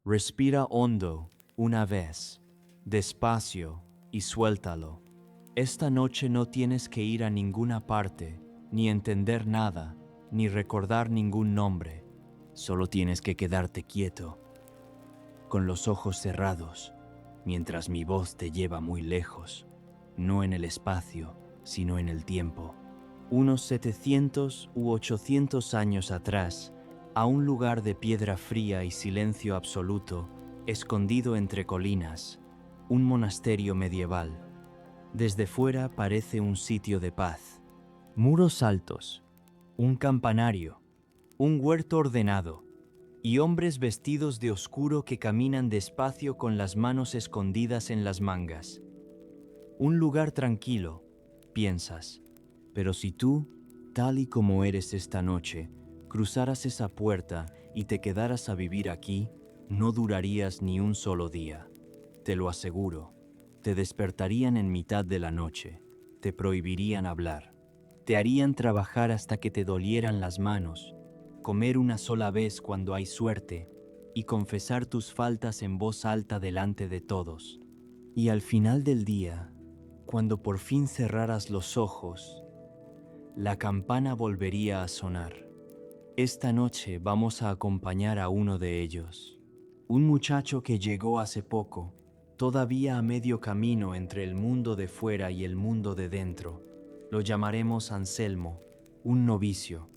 Respira hondo una vez, despacio y suéltalo. Esta noche no tienes que ir a ninguna parte, ni entender nada, ni recordar ningún nombre. Solo tienes que quedarte quieto, con los ojos cerrados, mientras mi voz te lleva muy lejos, no en el espacio, sino en el tiempo. Unos 700 u 800 años atrás, a un lugar de piedra fría y silencio absoluto, escondido entre colinas, un monasterio medieval. Desde fuera parece un sitio de paz. Muros altos, un campanario, un huerto ordenado y hombres vestidos de oscuro que caminan despacio con las manos escondidas en las mangas. Un lugar tranquilo, piensas, pero si tú, tal y como eres esta noche, cruzaras esa puerta y te quedaras a vivir aquí, no durarías ni un solo día. Te lo aseguro. Te despertarían en mitad de la noche, te prohibirían hablar, te harían trabajar hasta que te dolieran las manos, comer una sola vez cuando hay suerte y confesar tus faltas en voz alta delante de todos. Y al final del día, cuando por fin cerraras los ojos, la campana volvería a sonar. Esta noche vamos a acompañar a uno de ellos, un muchacho que llegó hace poco, todavía a medio camino entre el mundo de fuera y el mundo de dentro. Lo llamaremos Anselmo, un novicio.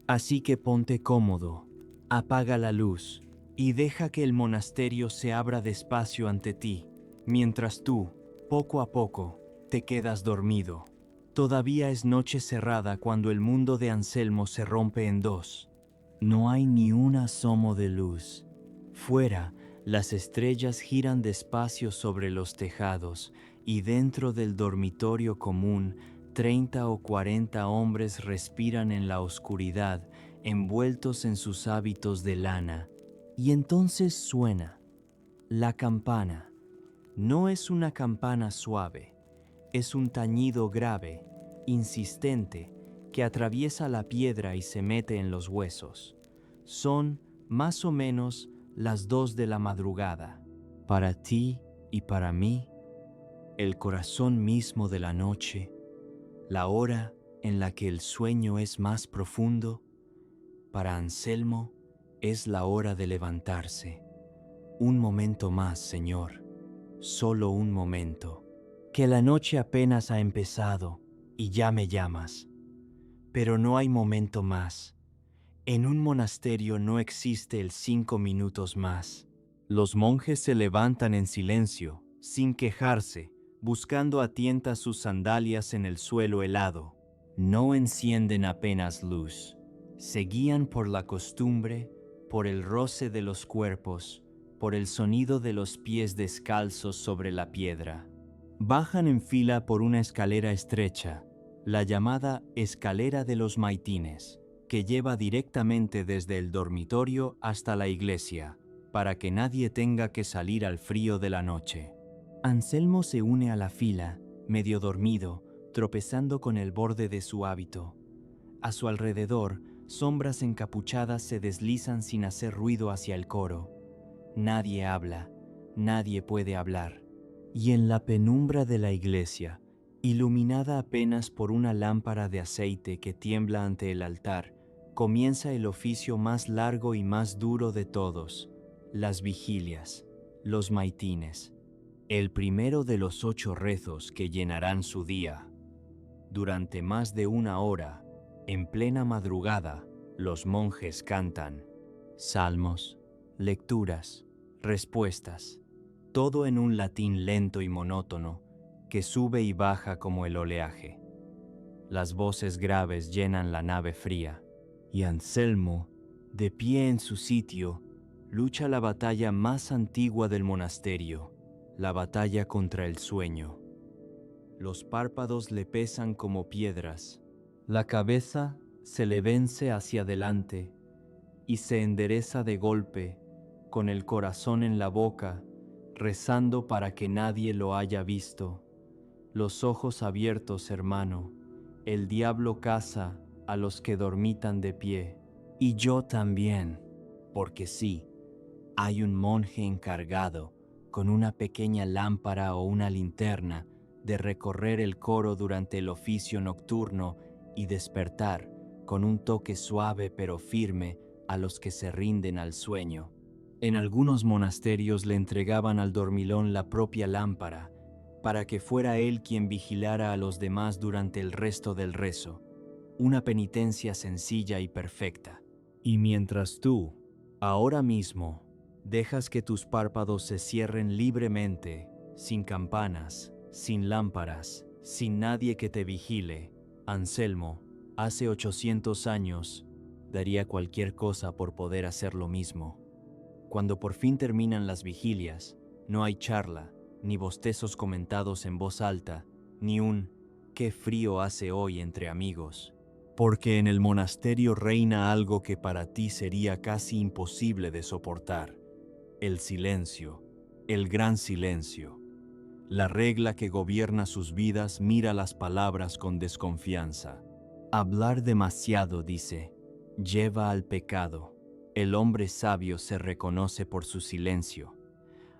Así que ponte cómodo, apaga la luz y deja que el monasterio se abra despacio ante ti, mientras tú, poco a poco, te quedas dormido. Todavía es noche cerrada cuando el mundo de Anselmo se rompe en dos. No hay ni un asomo de luz. Fuera, las estrellas giran despacio sobre los tejados y dentro del dormitorio común, 30 o 40 hombres respiran en la oscuridad, envueltos en sus hábitos de lana. Y entonces suena la campana. No es una campana suave, es un tañido grave, insistente, que atraviesa la piedra y se mete en los huesos. Son, más o menos, las 2 de la madrugada. Para ti y para mí, el corazón mismo de la noche, la hora en la que el sueño es más profundo, para Anselmo es la hora de levantarse. Un momento más, Señor, solo un momento. Que la noche apenas ha empezado y ya me llamas. Pero no hay momento más. En un monasterio no existe el 5 minutos más. Los monjes se levantan en silencio, sin quejarse, buscando a tientas sus sandalias en el suelo helado. No encienden apenas luz. Se guían por la costumbre, por el roce de los cuerpos, por el sonido de los pies descalzos sobre la piedra. Bajan en fila por una escalera estrecha, la llamada Escalera de los Maitines, que lleva directamente desde el dormitorio hasta la iglesia, para que nadie tenga que salir al frío de la noche. Anselmo se une a la fila, medio dormido, tropezando con el borde de su hábito. A su alrededor, sombras encapuchadas se deslizan sin hacer ruido hacia el coro. Nadie habla, nadie puede hablar. Y en la penumbra de la iglesia, iluminada apenas por una lámpara de aceite que tiembla ante el altar, comienza el oficio más largo y más duro de todos, las vigilias, los maitines, el primero de los 8 rezos que llenarán su día. Durante más de una hora, en plena madrugada, los monjes cantan salmos, lecturas, respuestas, todo en un latín lento y monótono que sube y baja como el oleaje. Las voces graves llenan la nave fría, y Anselmo, de pie en su sitio, lucha la batalla más antigua del monasterio, la batalla contra el sueño. Los párpados le pesan como piedras, la cabeza se le vence hacia adelante y se endereza de golpe, con el corazón en la boca, rezando para que nadie lo haya visto. Los ojos abiertos, hermano, el diablo caza a los que dormitan de pie. Y yo también, porque sí, Hay un monje encargado, con una pequeña lámpara o una linterna, de recorrer el coro durante el oficio nocturno y despertar, con un toque suave pero firme, a los que se rinden al sueño. En algunos monasterios le entregaban al dormilón la propia lámpara, para que fuera él quien vigilara a los demás durante el resto del rezo. Una penitencia sencilla y perfecta. Y mientras tú, ahora mismo, dejas que tus párpados se cierren libremente, sin campanas, sin lámparas, sin nadie que te vigile, Anselmo, hace 800 años, daría cualquier cosa por poder hacer lo mismo. Cuando por fin terminan las vigilias, no hay charla, ni bostezos comentados en voz alta, ni un «qué frío hace hoy» entre amigos. Porque en el monasterio reina algo que para ti sería casi imposible de soportar: el silencio, el gran silencio. La regla que gobierna sus vidas mira las palabras con desconfianza. Hablar demasiado, dice, lleva al pecado. El hombre sabio se reconoce por su silencio.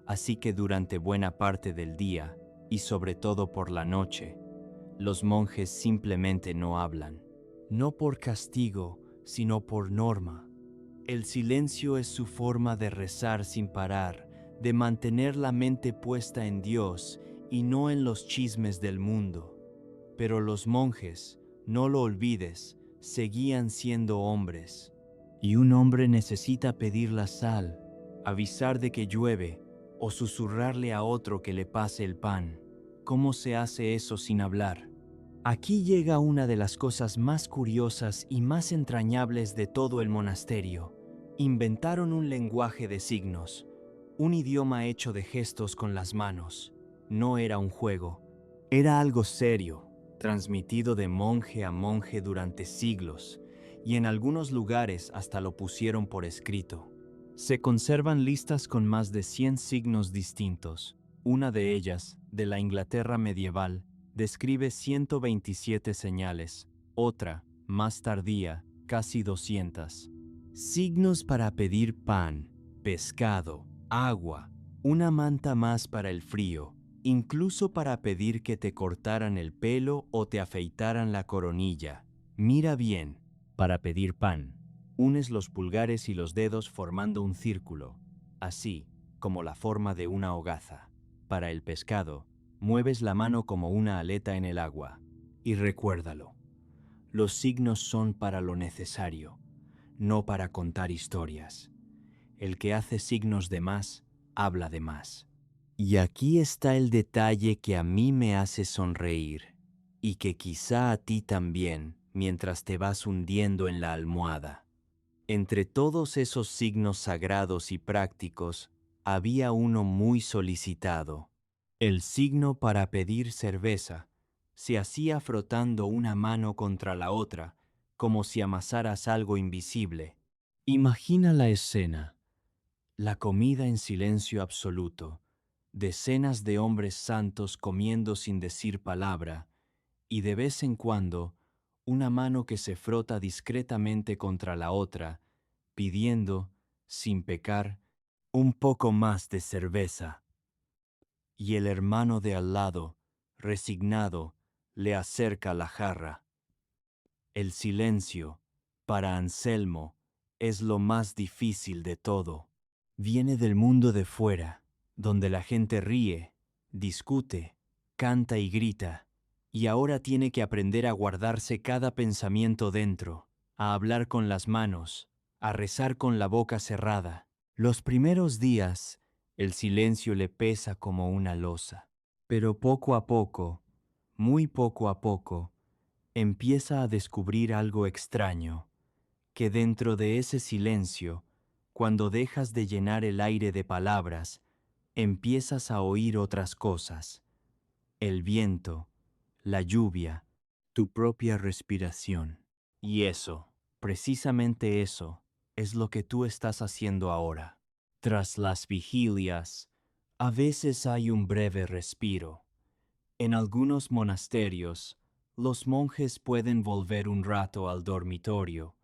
Así que durante buena parte del día, y sobre todo por la noche, los monjes simplemente no hablan. No por castigo, sino por norma. El silencio es su forma de rezar sin parar, de mantener la mente puesta en Dios y no en los chismes del mundo. Pero los monjes, no lo olvides, seguían siendo hombres. Y un hombre necesita pedir la sal, avisar de que llueve o susurrarle a otro que le pase el pan. ¿Cómo se hace eso sin hablar? Aquí llega una de las cosas más curiosas y más entrañables de todo el monasterio. Inventaron un lenguaje de signos, un idioma hecho de gestos con las manos. No era un juego, era algo serio, transmitido de monje a monje durante siglos, y en algunos lugares hasta lo pusieron por escrito. Se conservan listas con más de 100 signos distintos. Una de ellas, de la Inglaterra medieval, describe 127 señales, otra, más tardía, casi 200. Signos para pedir pan, pescado, agua, una manta más para el frío, incluso para pedir que te cortaran el pelo o te afeitaran la coronilla. Mira bien, para pedir pan, unes los pulgares y los dedos formando un círculo, así como la forma de una hogaza. Para el pescado, mueves la mano como una aleta en el agua. Y recuérdalo, los signos son para lo necesario, no para contar historias. El que hace signos de más, habla de más. Y aquí está el detalle que a mí me hace sonreír, y que quizá a ti también, mientras te vas hundiendo en la almohada. Entre todos esos signos sagrados y prácticos, había uno muy solicitado. El signo para pedir cerveza se hacía frotando una mano contra la otra, como si amasaras algo invisible. Imagina la escena, la comida en silencio absoluto, decenas de hombres santos comiendo sin decir palabra, y de vez en cuando una mano que se frota discretamente contra la otra, pidiendo, sin pecar, un poco más de cerveza. Y el hermano de al lado, resignado, le acerca la jarra. El silencio, para Anselmo, es lo más difícil de todo. Viene del mundo de fuera, donde la gente ríe, discute, canta y grita, y ahora tiene que aprender a guardarse cada pensamiento dentro, a hablar con las manos, a rezar con la boca cerrada. Los primeros días, el silencio le pesa como una losa, pero poco a poco, muy poco a poco, empieza a descubrir algo extraño, que dentro de ese silencio, cuando dejas de llenar el aire de palabras, empiezas a oír otras cosas: el viento, la lluvia, tu propia respiración. Y eso, precisamente eso, es lo que tú estás haciendo ahora. Tras las vigilias, a veces hay un breve respiro. En algunos monasterios, los monjes pueden volver un rato al dormitorio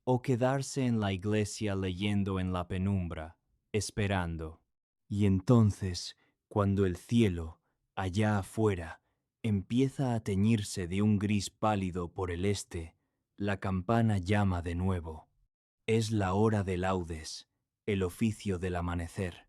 o quedarse en la iglesia leyendo en la penumbra. esperando. Y entonces, cuando el cielo, allá afuera, empieza a teñirse de un gris pálido por el este, la campana llama de nuevo. Es la hora de laudes, el oficio del amanecer.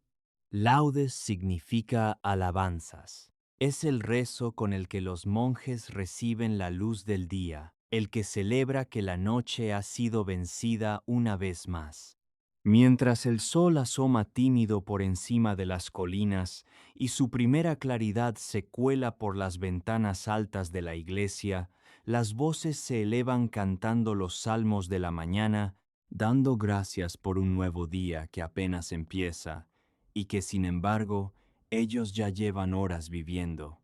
Laudes significa alabanzas. Es el rezo con el que los monjes reciben la luz del día, el que celebra que la noche ha sido vencida una vez más. Mientras el sol asoma tímido por encima de las colinas y su primera claridad se cuela por las ventanas altas de la iglesia, las voces se elevan cantando los salmos de la mañana, dando gracias por un nuevo día que apenas empieza y que, sin embargo, ellos ya llevan horas viviendo.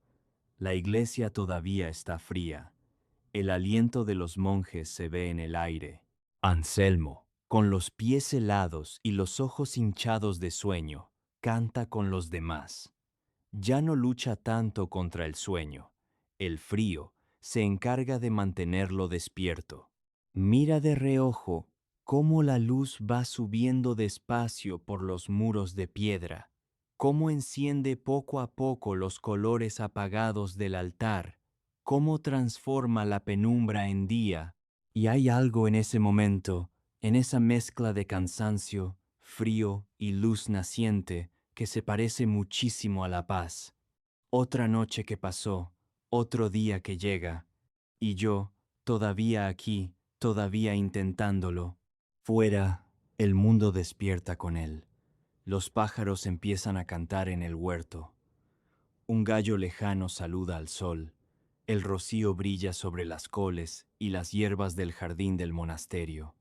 La iglesia todavía está fría. El aliento de los monjes se ve en el aire. Anselmo, con los pies helados y los ojos hinchados de sueño, canta con los demás. Ya no lucha tanto contra el sueño. El frío se encarga de mantenerlo despierto. Mira de reojo cómo la luz va subiendo despacio por los muros de piedra, cómo enciende poco a poco los colores apagados del altar, cómo transforma la penumbra en día. Y hay algo en ese momento, en esa mezcla de cansancio, frío y luz naciente, que se parece muchísimo a la paz. Otra noche que pasó, otro día que llega, y yo, todavía aquí, todavía intentándolo. Fuera, el mundo despierta con él. Los pájaros empiezan a cantar en el huerto. Un gallo lejano saluda al sol. El rocío brilla sobre las coles y las hierbas del jardín del monasterio.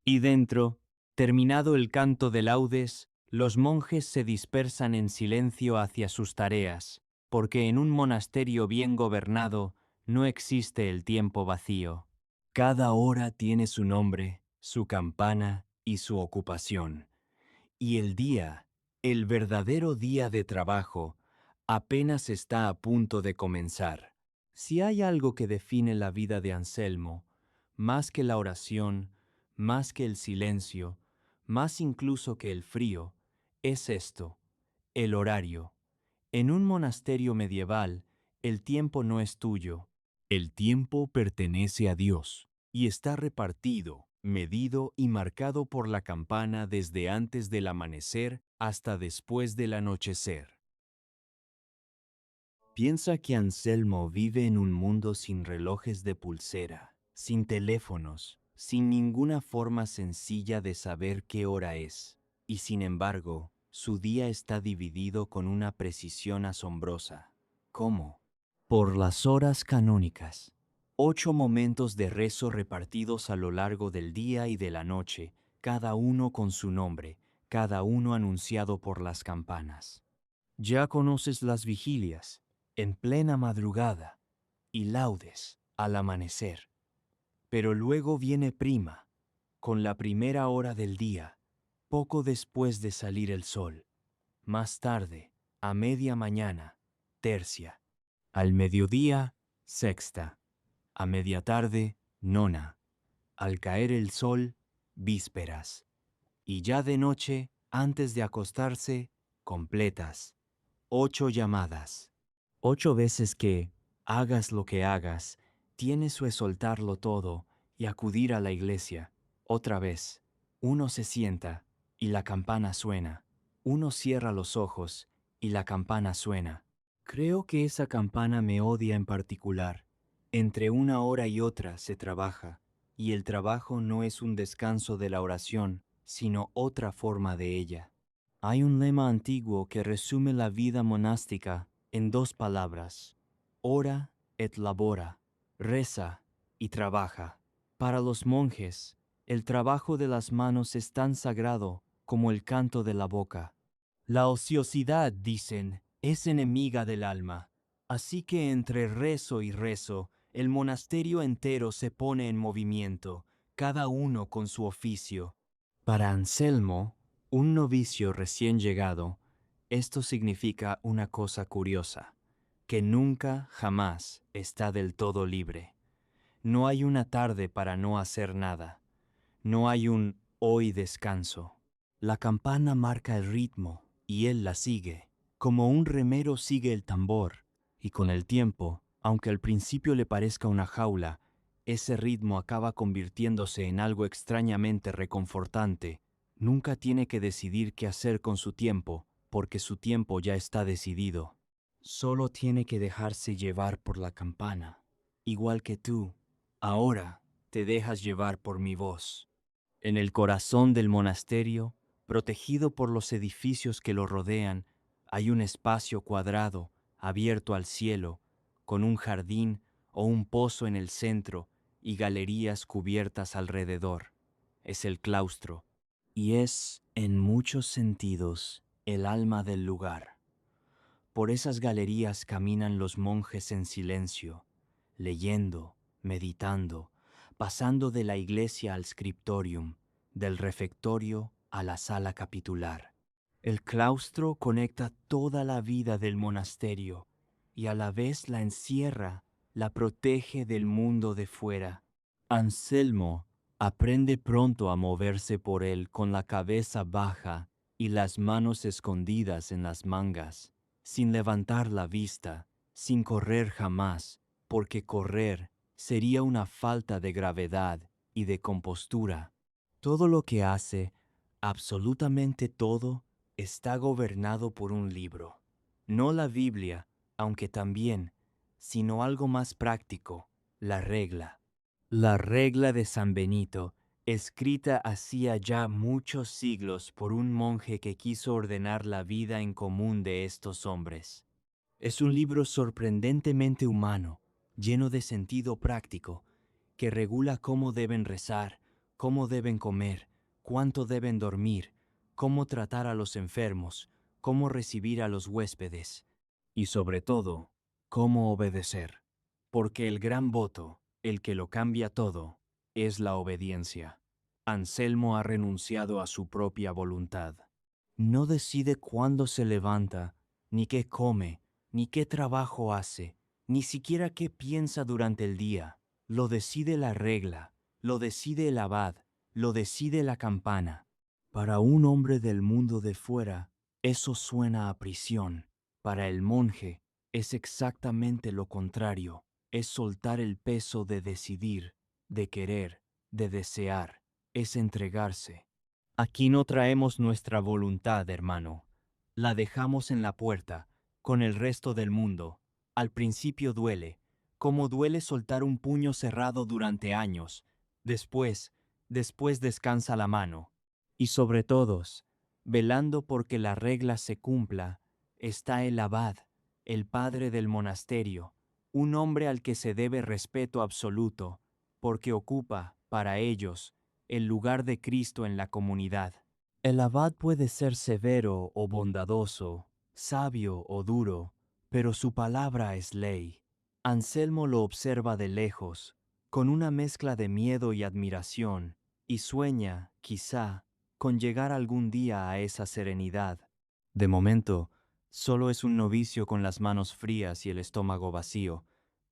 Y dentro, terminado el canto de laudes, los monjes se dispersan en silencio hacia sus tareas, porque en un monasterio bien gobernado no existe el tiempo vacío. Cada hora tiene su nombre, su campana y su ocupación. Y el día, el verdadero día de trabajo, apenas está a punto de comenzar. Si hay algo que define la vida de Anselmo, más que la oración, más que el silencio, más incluso que el frío, es esto, el horario. En un monasterio medieval, el tiempo no es tuyo. El tiempo pertenece a Dios y está repartido, medido y marcado por la campana desde antes del amanecer hasta después del anochecer. Piensa que Anselmo vive en un mundo sin relojes de pulsera, sin teléfonos, sin ninguna forma sencilla de saber qué hora es, y sin embargo, su día está dividido con una precisión asombrosa. ¿Cómo? Por las horas canónicas. 8 momentos de rezo repartidos a lo largo del día y de la noche, cada uno con su nombre, cada uno anunciado por las campanas. Ya conoces las vigilias, en plena madrugada, y laudes, al amanecer. Pero luego viene prima, con la primera hora del día, poco después de salir el sol. Más tarde, a media mañana, tercia. Al mediodía, sexta. A media tarde, nona. Al caer el sol, vísperas. Y ya de noche, antes de acostarse, completas. 8 llamadas. 8 veces que, hagas lo que hagas, tienes que soltarlo todo y acudir a la iglesia. Otra vez. Uno se sienta y la campana suena. Uno cierra los ojos y la campana suena. Creo que esa campana me odia en particular. Entre una hora y otra se trabaja, y el trabajo no es un descanso de la oración, sino otra forma de ella. Hay un lema antiguo que resume la vida monástica en 2 palabras: ora et labora, reza y trabaja. Para los monjes, el trabajo de las manos es tan sagrado como el canto de la boca. La ociosidad, dicen, es enemiga del alma, así que entre rezo y rezo, el monasterio entero se pone en movimiento, cada uno con su oficio. Para Anselmo, un novicio recién llegado, esto significa una cosa curiosa, que nunca, jamás está del todo libre. No hay una tarde para no hacer nada. No hay un hoy descanso. La campana marca el ritmo y él la sigue, como un remero sigue el tambor, y con el tiempo, aunque al principio le parezca una jaula, ese ritmo acaba convirtiéndose en algo extrañamente reconfortante. Nunca tiene que decidir qué hacer con su tiempo, porque su tiempo ya está decidido. Solo tiene que dejarse llevar por la campana, igual que tú. Ahora te dejas llevar por mi voz. En el corazón del monasterio, protegido por los edificios que lo rodean, hay un espacio cuadrado, abierto al cielo, con un jardín o un pozo en el centro y galerías cubiertas alrededor. Es el claustro, y es, en muchos sentidos, el alma del lugar. Por esas galerías caminan los monjes en silencio, leyendo, meditando, pasando de la iglesia al scriptorium, del refectorio a la sala capitular. El claustro conecta toda la vida del monasterio y a la vez la encierra, la protege del mundo de fuera. Anselmo aprende pronto a moverse por él con la cabeza baja y las manos escondidas en las mangas, sin levantar la vista, sin correr jamás, porque correr sería una falta de gravedad y de compostura. Todo lo que hace, absolutamente todo, está gobernado por un libro. No la Biblia, aunque también, sino algo más práctico, la regla. La regla de San Benito, escrita hacía ya muchos siglos por un monje que quiso ordenar la vida en común de estos hombres. Es un libro sorprendentemente humano, lleno de sentido práctico, que regula cómo deben rezar, cómo deben comer, cuánto deben dormir, cómo tratar a los enfermos, cómo recibir a los huéspedes y, sobre todo, cómo obedecer. Porque el gran voto, el que lo cambia todo, es la obediencia. Anselmo ha renunciado a su propia voluntad. No decide cuándo se levanta, ni qué come, ni qué trabajo hace, ni siquiera qué piensa durante el día. Lo decide la regla, lo decide el abad, lo decide la campana. Para un hombre del mundo de fuera, eso suena a prisión. Para el monje, es exactamente lo contrario. Es soltar el peso de decidir, de querer, de desear. Es entregarse. Aquí no traemos nuestra voluntad, hermano. La dejamos en la puerta, con el resto del mundo. Al principio duele, como duele soltar un puño cerrado durante años. Después descansa la mano. Y sobre todos, velando porque la regla se cumpla, está el abad, el padre del monasterio, un hombre al que se debe respeto absoluto, porque ocupa, para ellos, el lugar de Cristo en la comunidad. El abad puede ser severo o bondadoso, sabio o duro, pero su palabra es ley. Anselmo lo observa de lejos, con una mezcla de miedo y admiración, y sueña, quizá, con llegar algún día a esa serenidad. De momento, solo es un novicio con las manos frías y el estómago vacío,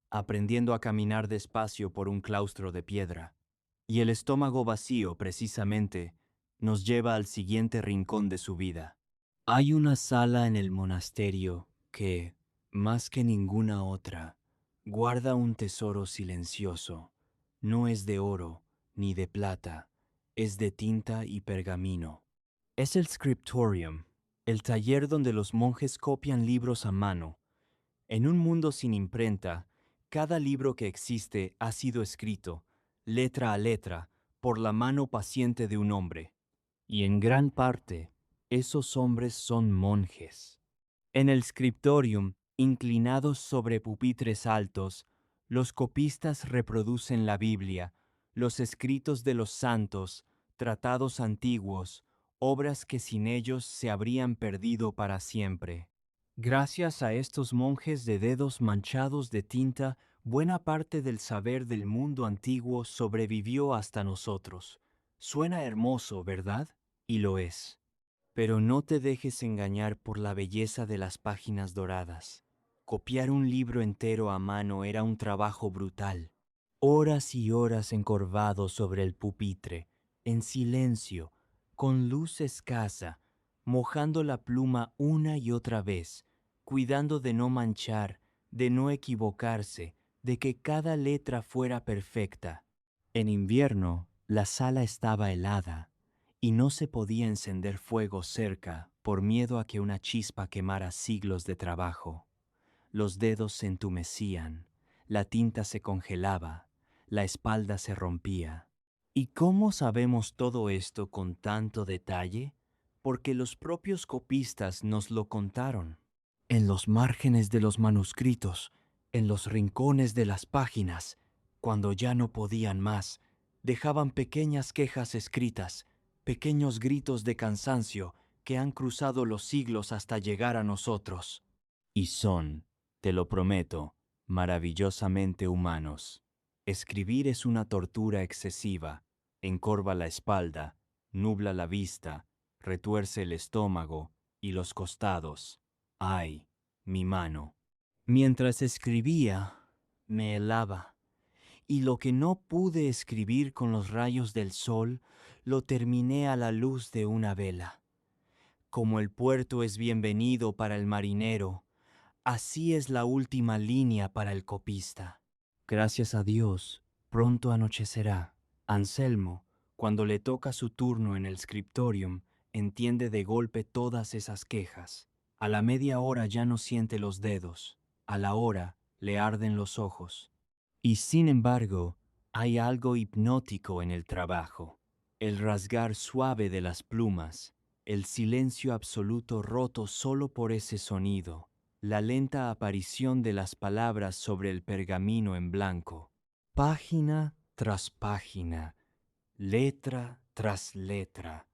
aprendiendo a caminar despacio por un claustro de piedra. Y el estómago vacío, precisamente, nos lleva al siguiente rincón de su vida. Hay una sala en el monasterio que, más que ninguna otra, guarda un tesoro silencioso. No es de oro ni de plata, es de tinta y pergamino. Es el scriptorium, el taller donde los monjes copian libros a mano. En un mundo sin imprenta, cada libro que existe ha sido escrito, letra a letra, por la mano paciente de un hombre. Y en gran parte, esos hombres son monjes. En el scriptorium, inclinados sobre pupitres altos, los copistas reproducen la Biblia, los escritos de los santos, tratados antiguos, obras que sin ellos se habrían perdido para siempre. Gracias a estos monjes de dedos manchados de tinta, buena parte del saber del mundo antiguo sobrevivió hasta nosotros. Suena hermoso, ¿verdad? Y lo es. Pero no te dejes engañar por la belleza de las páginas doradas. Copiar un libro entero a mano era un trabajo brutal. Horas y horas encorvados sobre el pupitre, en silencio, con luz escasa, mojando la pluma una y otra vez, cuidando de no manchar, de no equivocarse, de que cada letra fuera perfecta. En invierno, la sala estaba helada y no se podía encender fuego cerca por miedo a que una chispa quemara siglos de trabajo. Los dedos se entumecían, la tinta se congelaba, la espalda se rompía. ¿Y cómo sabemos todo esto con tanto detalle? Porque los propios copistas nos lo contaron. En los márgenes de los manuscritos, en los rincones de las páginas, cuando ya no podían más, dejaban pequeñas quejas escritas, pequeños gritos de cansancio que han cruzado los siglos hasta llegar a nosotros. Y son, te lo prometo, maravillosamente humanos. Escribir es una tortura excesiva, encorva la espalda, nubla la vista, retuerce el estómago y los costados. ¡Ay, mi mano! Mientras escribía, me helaba, y lo que no pude escribir con los rayos del sol, lo terminé a la luz de una vela. Como el puerto es bienvenido para el marinero, así es la última línea para el copista. Gracias a Dios, pronto anochecerá. Anselmo, cuando le toca su turno en el scriptorium, entiende de golpe todas esas quejas. A la media hora ya no siente los dedos. A la hora le arden los ojos. Y sin embargo, hay algo hipnótico en el trabajo. El rasgar suave de las plumas, el silencio absoluto roto solo por ese sonido, la lenta aparición de las palabras sobre el pergamino en blanco, página tras página, letra tras letra,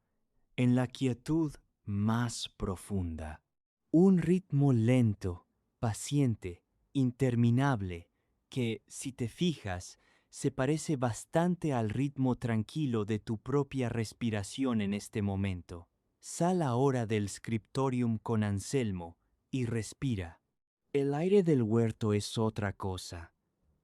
en la quietud más profunda. Un ritmo lento, paciente, interminable, que, si te fijas, se parece bastante al ritmo tranquilo de tu propia respiración en este momento. Sal ahora del scriptorium con Anselmo y respira. El aire del huerto es otra cosa.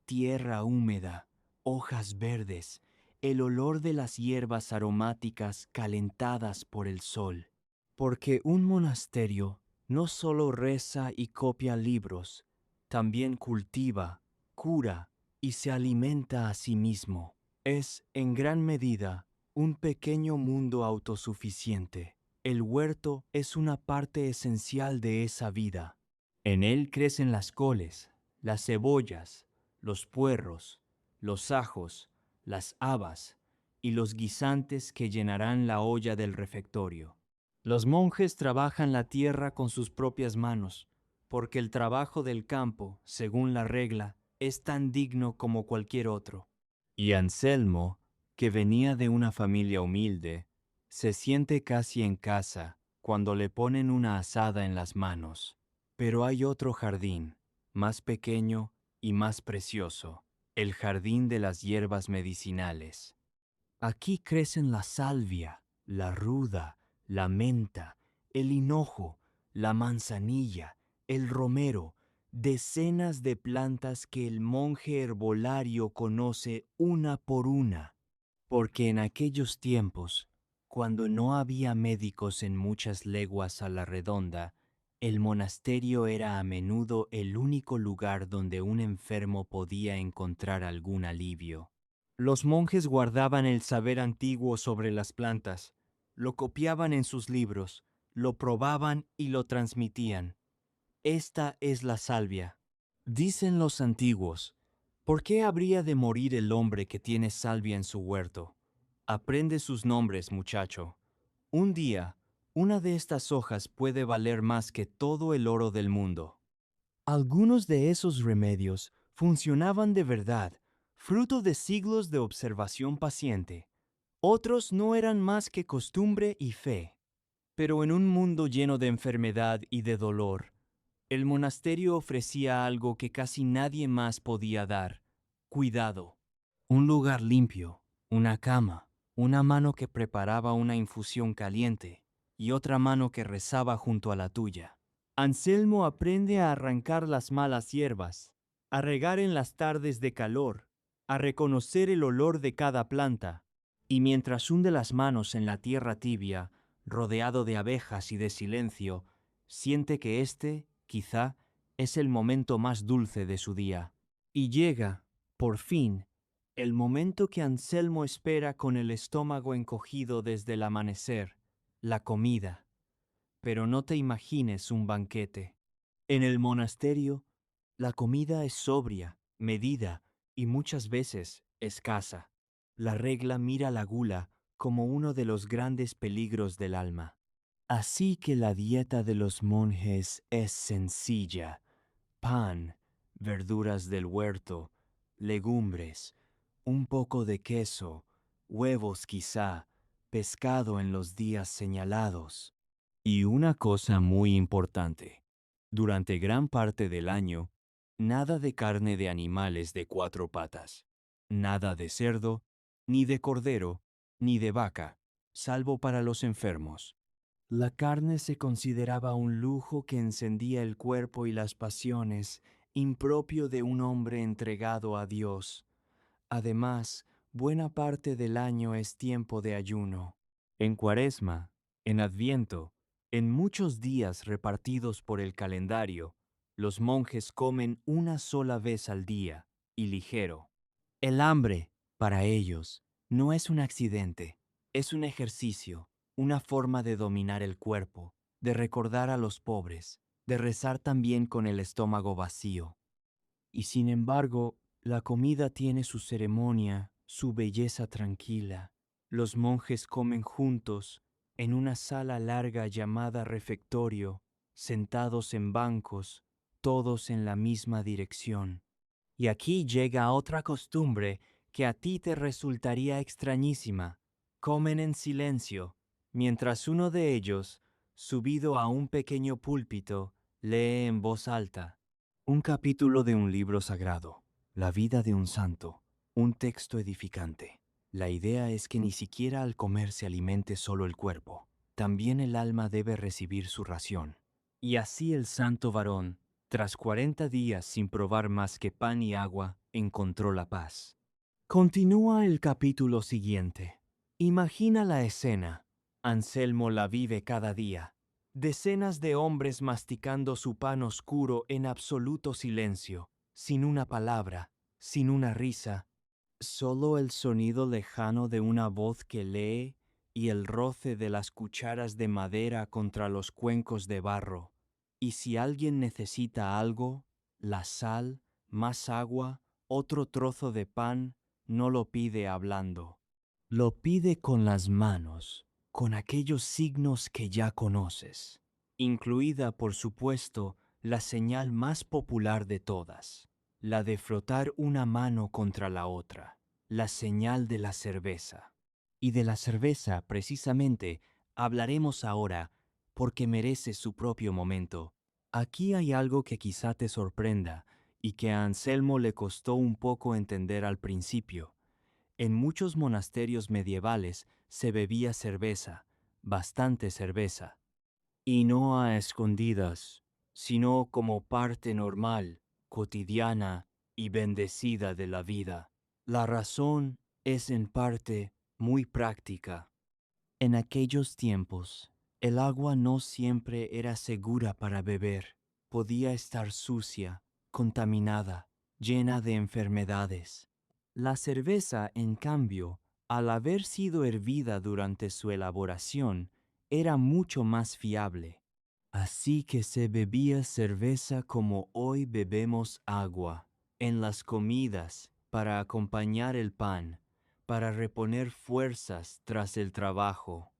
Tierra húmeda, hojas verdes, el olor de las hierbas aromáticas calentadas por el sol. Porque un monasterio no solo reza y copia libros, también cultiva, cura y se alimenta a sí mismo. Es, en gran medida, un pequeño mundo autosuficiente. El huerto es una parte esencial de esa vida. En él crecen las coles, las cebollas, los puerros, los ajos, las habas y los guisantes que llenarán la olla del refectorio. Los monjes trabajan la tierra con sus propias manos, porque el trabajo del campo, según la regla, es tan digno como cualquier otro. Y Anselmo, que venía de una familia humilde, se siente casi en casa cuando le ponen una azada en las manos. Pero hay otro jardín, más pequeño y más precioso, el jardín de las hierbas medicinales. Aquí crecen la salvia, la ruda, la menta, el hinojo, la manzanilla, el romero, decenas de plantas que el monje herbolario conoce una por una, porque en aquellos tiempos, cuando no había médicos en muchas leguas a la redonda, el monasterio era a menudo el único lugar donde un enfermo podía encontrar algún alivio. Los monjes guardaban el saber antiguo sobre las plantas, lo copiaban en sus libros, lo probaban y lo transmitían. Esta es la salvia. Dicen los antiguos, ¿por qué habría de morir el hombre que tiene salvia en su huerto? Aprende sus nombres, muchacho. Un día, una de estas hojas puede valer más que todo el oro del mundo. Algunos de esos remedios funcionaban de verdad, fruto de siglos de observación paciente. Otros no eran más que costumbre y fe. Pero en un mundo lleno de enfermedad y de dolor, el monasterio ofrecía algo que casi nadie más podía dar: cuidado. Un lugar limpio, una cama, una mano que preparaba una infusión caliente y otra mano que rezaba junto a la tuya. Anselmo aprende a arrancar las malas hierbas, a regar en las tardes de calor, a reconocer el olor de cada planta. Y mientras hunde las manos en la tierra tibia, rodeado de abejas y de silencio, siente que este, quizá, es el momento más dulce de su día. Y llega, por fin, el momento que Anselmo espera con el estómago encogido desde el amanecer, la comida. Pero no te imagines un banquete. En el monasterio, la comida es sobria, medida y muchas veces escasa. La regla mira la gula como uno de los grandes peligros del alma. Así que la dieta de los monjes es sencilla: pan, verduras del huerto, legumbres, un poco de queso, huevos quizá, pescado en los días señalados. Y una cosa muy importante: durante gran parte del año, nada de carne de animales de cuatro patas, nada de cerdo, ni de cordero, ni de vaca, salvo para los enfermos. La carne se consideraba un lujo que encendía el cuerpo y las pasiones, impropio de un hombre entregado a Dios. Además, buena parte del año es tiempo de ayuno. En Cuaresma, en Adviento, en muchos días repartidos por el calendario, los monjes comen una sola vez al día, y ligero. El hambre, para ellos, no es un accidente, es un ejercicio, una forma de dominar el cuerpo, de recordar a los pobres, de rezar también con el estómago vacío. Y sin embargo, la comida tiene su ceremonia, su belleza tranquila. Los monjes comen juntos, en una sala larga llamada refectorio, sentados en bancos, todos en la misma dirección. Y aquí llega otra costumbre que a ti te resultaría extrañísima. Comen en silencio, mientras uno de ellos, subido a un pequeño púlpito, lee en voz alta un capítulo de un libro sagrado, la vida de un santo, un texto edificante. La idea es que ni siquiera al comer se alimente solo el cuerpo, también el alma debe recibir su ración. Y así el santo varón, tras 40 días sin probar más que pan y agua, encontró la paz. Continúa el capítulo siguiente. Imagina la escena. Anselmo la vive cada día. Decenas de hombres masticando su pan oscuro en absoluto silencio, sin una palabra, sin una risa, solo el sonido lejano de una voz que lee y el roce de las cucharas de madera contra los cuencos de barro. Y si alguien necesita algo, la sal, más agua, otro trozo de pan, no lo pide hablando. Lo pide con las manos, con aquellos signos que ya conoces, incluida, por supuesto, la señal más popular de todas, la de frotar una mano contra la otra, la señal de la cerveza. Y de la cerveza, precisamente, hablaremos ahora, porque merece su propio momento. Aquí hay algo que quizá te sorprenda y que a Anselmo le costó un poco entender al principio. En muchos monasterios medievales se bebía cerveza, bastante cerveza, y no a escondidas, sino como parte normal, cotidiana y bendecida de la vida. La razón es en parte muy práctica. En aquellos tiempos, el agua no siempre era segura para beber. Podía estar sucia, contaminada, llena de enfermedades. La cerveza, en cambio, al haber sido hervida durante su elaboración, era mucho más fiable. Así que se bebía cerveza como hoy bebemos agua, en las comidas, para acompañar el pan, para reponer fuerzas tras el trabajo.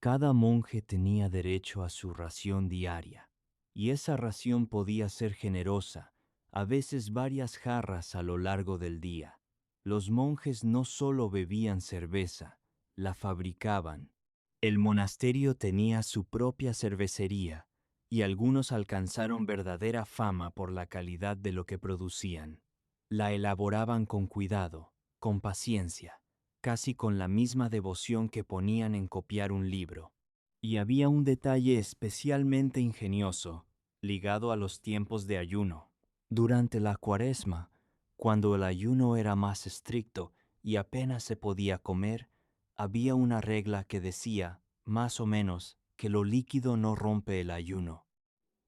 Cada monje tenía derecho a su ración diaria, y esa ración podía ser generosa, a veces varias jarras a lo largo del día. Los monjes no solo bebían cerveza, la fabricaban. El monasterio tenía su propia cervecería, y algunos alcanzaron verdadera fama por la calidad de lo que producían. La elaboraban con cuidado, con paciencia, casi con la misma devoción que ponían en copiar un libro. Y había un detalle especialmente ingenioso, ligado a los tiempos de ayuno. Durante la Cuaresma, cuando el ayuno era más estricto y apenas se podía comer, había una regla que decía, más o menos, que lo líquido no rompe el ayuno.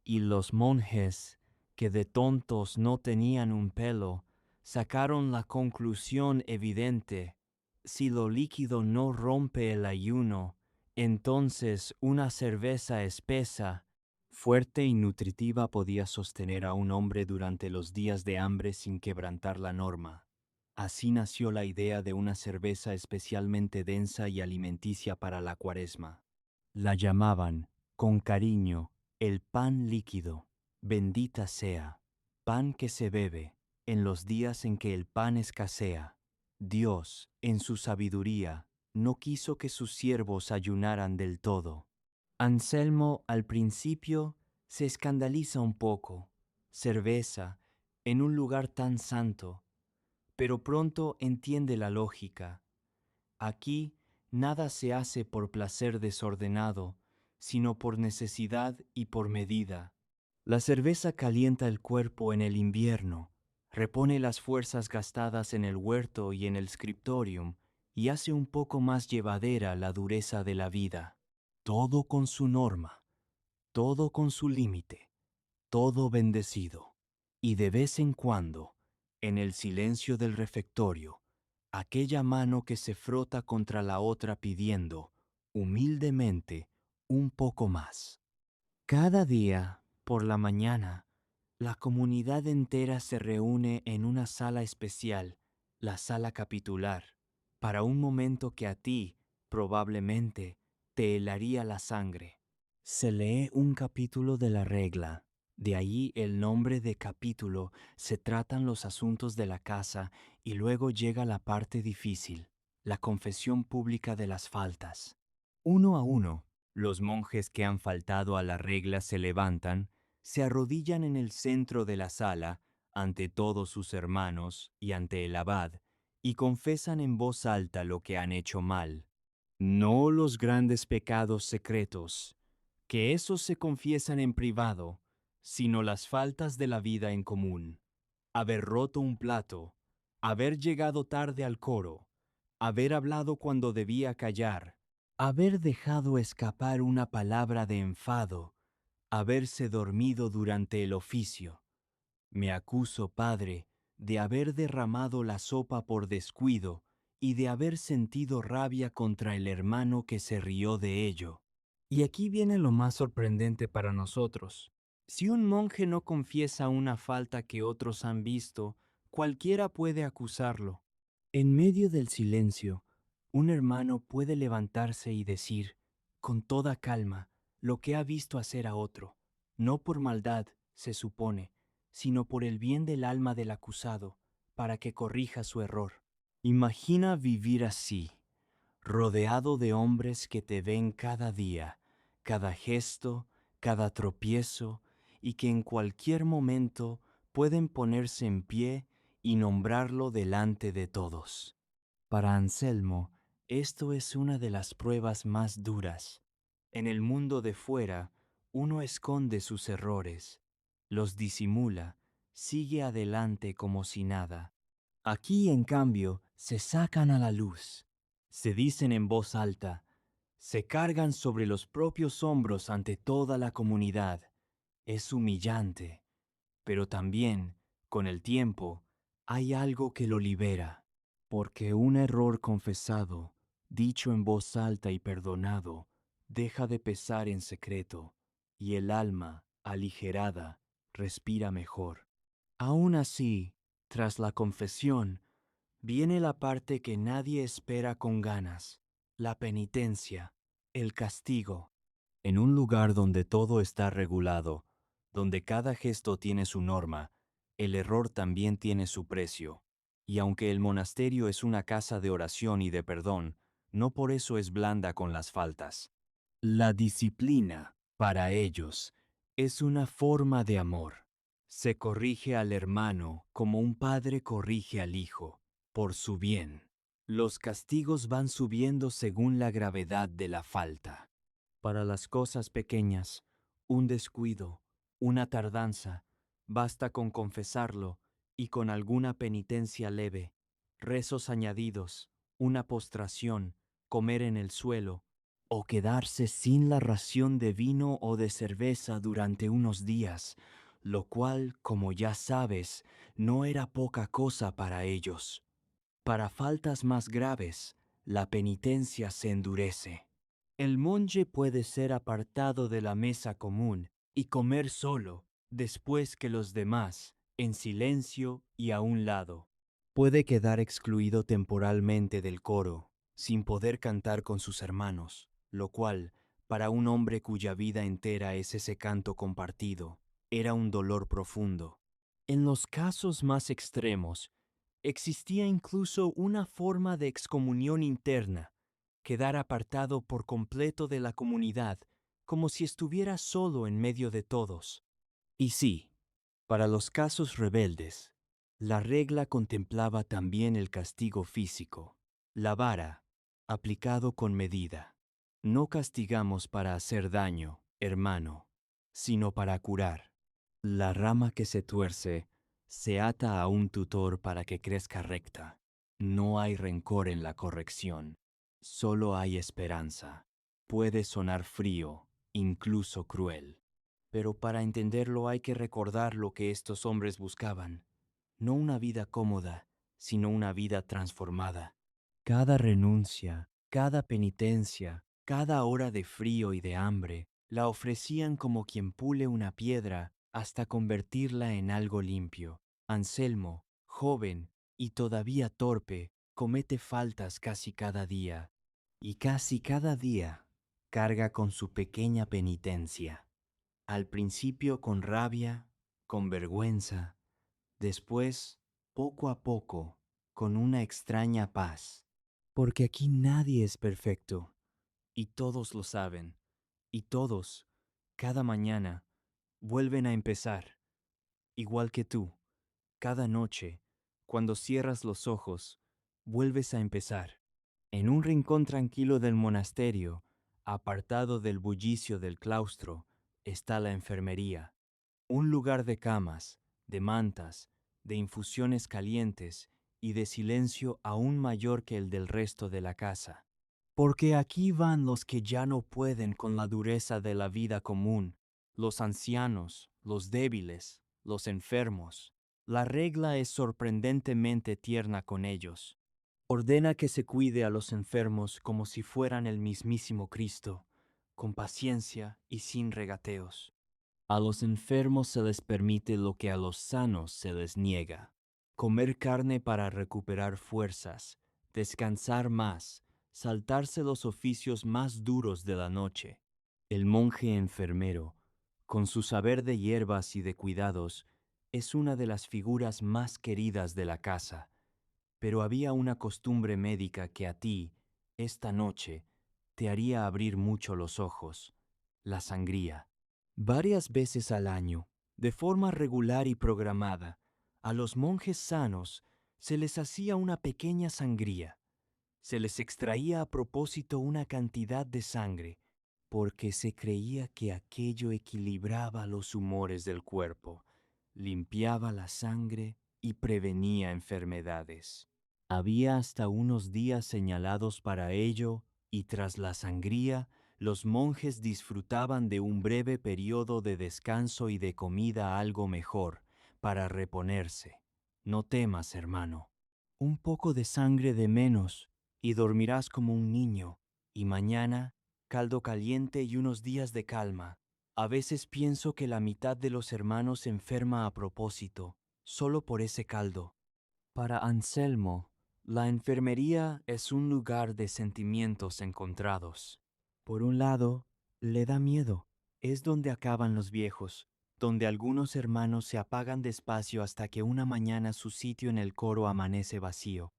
Y los monjes, que de tontos no tenían un pelo, sacaron la conclusión evidente: si lo líquido no rompe el ayuno, entonces una cerveza espesa, fuerte y nutritiva podía sostener a un hombre durante los días de hambre sin quebrantar la norma. Así nació la idea de una cerveza especialmente densa y alimenticia para la Cuaresma. La llamaban, con cariño, el pan líquido. Bendita sea, pan que se bebe en los días en que el pan escasea. Dios, en su sabiduría, no quiso que sus siervos ayunaran del todo. Anselmo al principio se escandaliza un poco. Cerveza, en un lugar tan santo, pero pronto entiende la lógica. Aquí nada se hace por placer desordenado, sino por necesidad y por medida. La cerveza calienta el cuerpo en el invierno, repone las fuerzas gastadas en el huerto y en el scriptorium, y hace un poco más llevadera la dureza de la vida. Todo con su norma, todo con su límite, todo bendecido. Y de vez en cuando, en el silencio del refectorio, aquella mano que se frota contra la otra pidiendo, humildemente, un poco más. Cada día, por la mañana, la comunidad entera se reúne en una sala especial, la sala capitular, para un momento que a ti, probablemente, te helaría la sangre. Se lee un capítulo de la regla. De ahí el nombre de capítulo. Se tratan los asuntos de la casa y luego llega la parte difícil, la confesión pública de las faltas. Uno a uno, los monjes que han faltado a la regla se levantan, se arrodillan en el centro de la sala, ante todos sus hermanos y ante el abad, y confesan en voz alta lo que han hecho mal. No los grandes pecados secretos, que esos se confiesan en privado, sino las faltas de la vida en común. Haber roto un plato, haber llegado tarde al coro, haber hablado cuando debía callar, haber dejado escapar una palabra de enfado, haberse dormido durante el oficio. Me acuso, Padre, de haber derramado la sopa por descuido y de haber sentido rabia contra el hermano que se rió de ello. Y aquí viene lo más sorprendente para nosotros. Si un monje no confiesa una falta que otros han visto, cualquiera puede acusarlo. En medio del silencio, un hermano puede levantarse y decir, con toda calma, lo que ha visto hacer a otro, no por maldad, se supone, sino por el bien del alma del acusado, para que corrija su error. Imagina vivir así, rodeado de hombres que te ven cada día, cada gesto, cada tropiezo, y que en cualquier momento pueden ponerse en pie y nombrarlo delante de todos. Para Anselmo, esto es una de las pruebas más duras. En el mundo de fuera, uno esconde sus errores, los disimula, sigue adelante como si nada. Aquí, en cambio, se sacan a la luz, se dicen en voz alta, se cargan sobre los propios hombros ante toda la comunidad. Es humillante, pero también, con el tiempo, hay algo que lo libera, porque un error confesado, dicho en voz alta y perdonado, deja de pesar en secreto, y el alma, aligerada, respira mejor. Aún así, tras la confesión, viene la parte que nadie espera con ganas, la penitencia, el castigo. En un lugar donde todo está regulado, donde cada gesto tiene su norma, el error también tiene su precio. Y aunque el monasterio es una casa de oración y de perdón, no por eso es blanda con las faltas. La disciplina, para ellos, es una forma de amor. Se corrige al hermano como un padre corrige al hijo, por su bien. Los castigos van subiendo según la gravedad de la falta. Para las cosas pequeñas, un descuido, una tardanza, basta con confesarlo y con alguna penitencia leve, rezos añadidos, una postración, comer en el suelo, o quedarse sin la ración de vino o de cerveza durante unos días, lo cual, como ya sabes, no era poca cosa para ellos. Para faltas más graves, la penitencia se endurece. El monje puede ser apartado de la mesa común y comer solo, después que los demás, en silencio y a un lado. Puede quedar excluido temporalmente del coro, sin poder cantar con sus hermanos, lo cual, para un hombre cuya vida entera es ese canto compartido, era un dolor profundo. En los casos más extremos, existía incluso una forma de excomunión interna, quedar apartado por completo de la comunidad, como si estuviera solo en medio de todos. Y sí, para los casos rebeldes, la regla contemplaba también el castigo físico, la vara, aplicado con medida. No castigamos para hacer daño, hermano, sino para curar. La rama que se tuerce se ata a un tutor para que crezca recta. No hay rencor en la corrección, solo hay esperanza. Puede sonar frío, incluso cruel. Pero para entenderlo hay que recordar lo que estos hombres buscaban. No una vida cómoda, sino una vida transformada. Cada renuncia, cada penitencia, cada hora de frío y de hambre, la ofrecían como quien pule una piedra hasta convertirla en algo limpio. Anselmo, joven y todavía torpe, comete faltas casi cada día, y casi cada día carga con su pequeña penitencia. Al principio con rabia, con vergüenza, después, poco a poco, con una extraña paz. Porque aquí nadie es perfecto, y todos lo saben, y todos, cada mañana, vuelven a empezar, igual que tú, cada noche, cuando cierras los ojos, vuelves a empezar. En un rincón tranquilo del monasterio, apartado del bullicio del claustro, está la enfermería. Un lugar de camas, de mantas, de infusiones calientes y de silencio aún mayor que el del resto de la casa. Porque aquí van los que ya no pueden con la dureza de la vida común, los ancianos, los débiles, los enfermos. La regla es sorprendentemente tierna con ellos. Ordena que se cuide a los enfermos como si fueran el mismísimo Cristo, con paciencia y sin regateos. A los enfermos se les permite lo que a los sanos se les niega: comer carne para recuperar fuerzas, descansar más, saltarse los oficios más duros de la noche. El monje enfermero, con su saber de hierbas y de cuidados, es una de las figuras más queridas de la casa. Pero había una costumbre médica que a ti, esta noche, te haría abrir mucho los ojos: la sangría. Varias veces al año, de forma regular y programada, a los monjes sanos se les hacía una pequeña sangría. Se les extraía a propósito una cantidad de sangre, porque se creía que aquello equilibraba los humores del cuerpo, limpiaba la sangre y prevenía enfermedades. Había hasta unos días señalados para ello, y tras la sangría, los monjes disfrutaban de un breve periodo de descanso y de comida algo mejor, para reponerse. No temas, hermano. Un poco de sangre de menos, y dormirás como un niño, y mañana, caldo caliente y unos días de calma. A veces pienso que la mitad de los hermanos enferma a propósito, solo por ese caldo. Para Anselmo, la enfermería es un lugar de sentimientos encontrados. Por un lado, le da miedo. Es donde acaban los viejos, donde algunos hermanos se apagan despacio hasta que una mañana su sitio en el coro amanece vacío.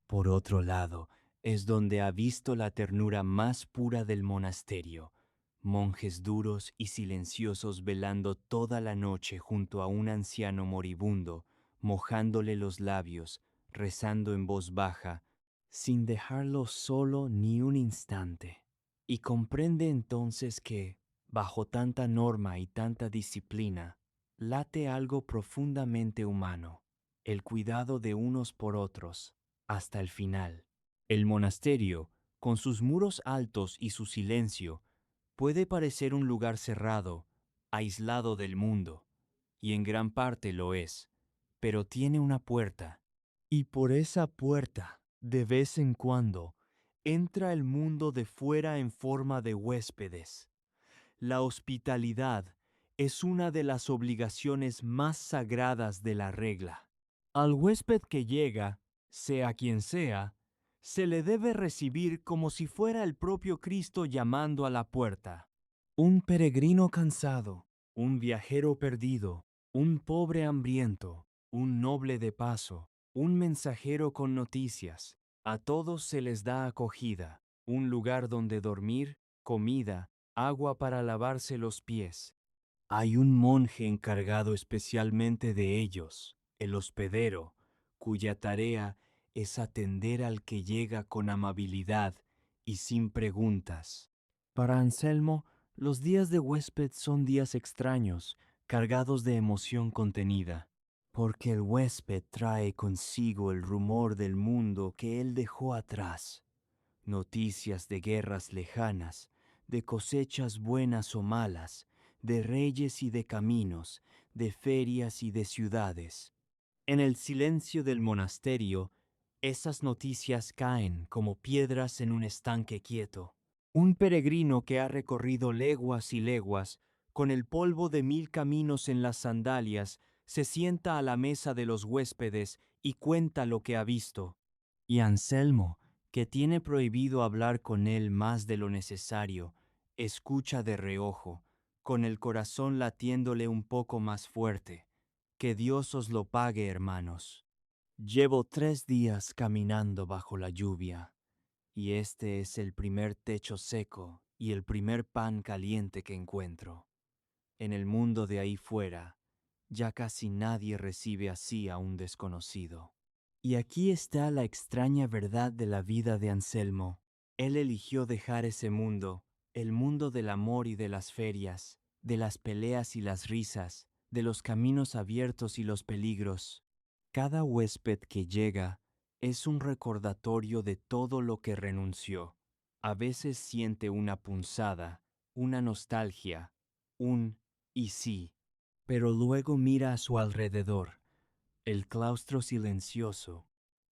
Por otro lado, es donde ha visto la ternura más pura del monasterio: monjes duros y silenciosos velando toda la noche junto a un anciano moribundo, mojándole los labios, rezando en voz baja, sin dejarlo solo ni un instante. Y comprende entonces que, bajo tanta norma y tanta disciplina, late algo profundamente humano: el cuidado de unos por otros, hasta el final. El monasterio, con sus muros altos y su silencio, puede parecer un lugar cerrado, aislado del mundo, y en gran parte lo es, pero tiene una puerta, y por esa puerta, de vez en cuando, entra el mundo de fuera en forma de huéspedes. La hospitalidad es una de las obligaciones más sagradas de la regla. Al huésped que llega, sea quien sea, se le debe recibir como si fuera el propio Cristo llamando a la puerta. Un peregrino cansado, un viajero perdido, un pobre hambriento, un noble de paso, un mensajero con noticias, a todos se les da acogida, un lugar donde dormir, comida, agua para lavarse los pies. Hay un monje encargado especialmente de ellos, el hospedero, cuya tarea es atender al que llega con amabilidad y sin preguntas. Para Anselmo, los días de huésped son días extraños, cargados de emoción contenida, porque el huésped trae consigo el rumor del mundo que él dejó atrás, noticias de guerras lejanas, de cosechas buenas o malas, de reyes y de caminos, de ferias y de ciudades. En el silencio del monasterio, esas noticias caen como piedras en un estanque quieto. Un peregrino que ha recorrido leguas y leguas, con el polvo de 1000 caminos en las sandalias, se sienta a la mesa de los huéspedes y cuenta lo que ha visto. Y Anselmo, que tiene prohibido hablar con él más de lo necesario, escucha de reojo, con el corazón latiéndole un poco más fuerte. Que Dios os lo pague, hermanos. Llevo 3 días caminando bajo la lluvia, y este es el primer techo seco y el primer pan caliente que encuentro. En el mundo de ahí fuera, ya casi nadie recibe así a un desconocido. Y aquí está la extraña verdad de la vida de Anselmo. Él eligió dejar ese mundo, el mundo del amor y de las ferias, de las peleas y las risas, de los caminos abiertos y los peligros. Cada huésped que llega es un recordatorio de todo lo que renunció. A veces siente una punzada, una nostalgia, un y sí, pero luego mira a su alrededor, el claustro silencioso,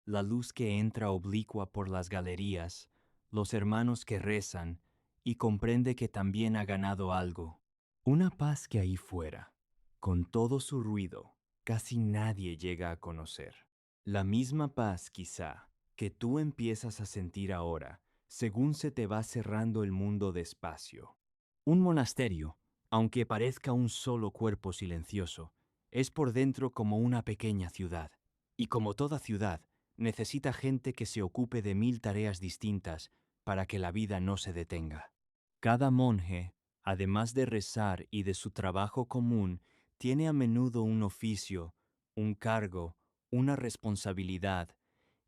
la luz que entra oblicua por las galerías, los hermanos que rezan, y comprende que también ha ganado algo. Una paz que ahí fuera, con todo su ruido, casi nadie llega a conocer. La misma paz, quizá, que tú empiezas a sentir ahora, según se te va cerrando el mundo despacio. Un monasterio, aunque parezca un solo cuerpo silencioso, es por dentro como una pequeña ciudad, y como toda ciudad, necesita gente que se ocupe de 1000 tareas distintas para que la vida no se detenga. Cada monje, además de rezar y de su trabajo común, tiene a menudo un oficio, un cargo, una responsabilidad,